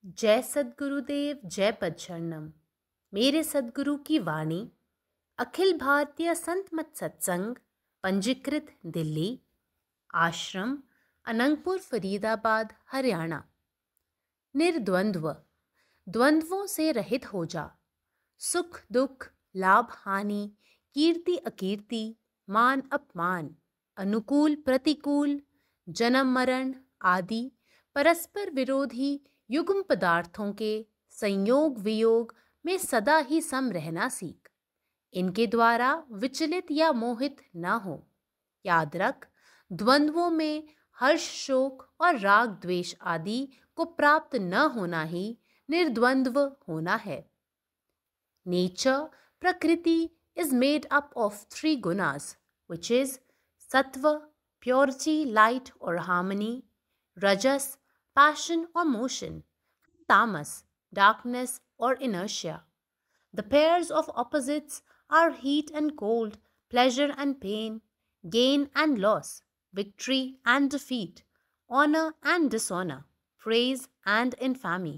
जय सद्गुरुदेव, जय पदशरणम। मेरे सद्गुरु की वाणी अखिल भारतीय संत मत सत्संग, पंजीकृत दिल्ली, आश्रम अनंगपुर फरीदाबाद हरियाणा। निर्द्वंद्व, द्वंद्वों से रहित हो जा। सुख दुख, लाभ हानि, कीर्ति अकीर्ति, मान अपमान, अनुकूल प्रतिकूल, जन्म मरण आदि परस्पर विरोधी युग्म पदार्थों के संयोग वियोग में सदा ही सम रहना सीख। इनके द्वारा विचलित या मोहित न हो। याद रख, द्वंद्वों में हर्ष शोक और राग द्वेष आदि को प्राप्त न होना ही निर्द्वंद्व होना है। नेचर, प्रकृति is made up of three gunas, which is sattva, purity, light or harmony; rajas, passion or motion; tamas, darkness or inertia. The pairs of opposites are heat and cold, pleasure and pain, gain and loss, victory and defeat, honor and dishonor, praise and infamy.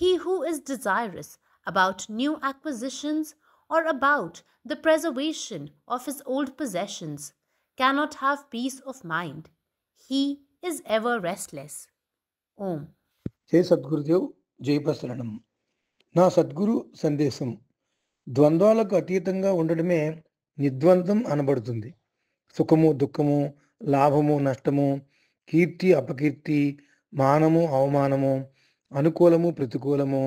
He who is desirous about new acquisitions or about the preservation of his old possessions cannot have peace of mind. He is ever restless. Om. జై సద్గురుదేవ్, జై ప్రసరణం. నా సద్గురు సందేశం: ద్వంద్వాలకు అతీతంగా ఉండడమే నిద్వంద్వం అనబడుతుంది. సుఖము దుఃఖము, లాభము నష్టము, కీర్తి అపకీర్తి, మానము అవమానము, అనుకూలము ప్రతికూలము,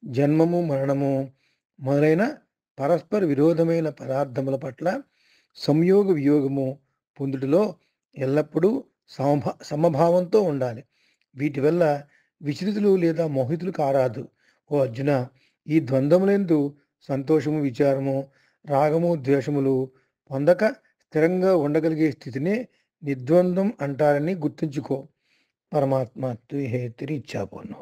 జన్మము మరణము మొదలైన పరస్పర విరోధమైన పదార్థముల పట్ల సంయోగ వియోగము పొందుటలో ఎల్లప్పుడూ సమభావంతో ఉండాలి. వీటి వల్ల విచలితులు లేదా మోహితులు కారాదు. ఓ అర్జున, ఈ ద్వంద్వములందు సంతోషము విచారము రాగము ద్వేషములు పొందక స్థిరంగా ఉండగలిగే స్థితినే నిర్ద్వంద్వం అంటారని గుర్తుంచుకో. పరమాత్మ తుహేతిరి ఇచ్చాపోను.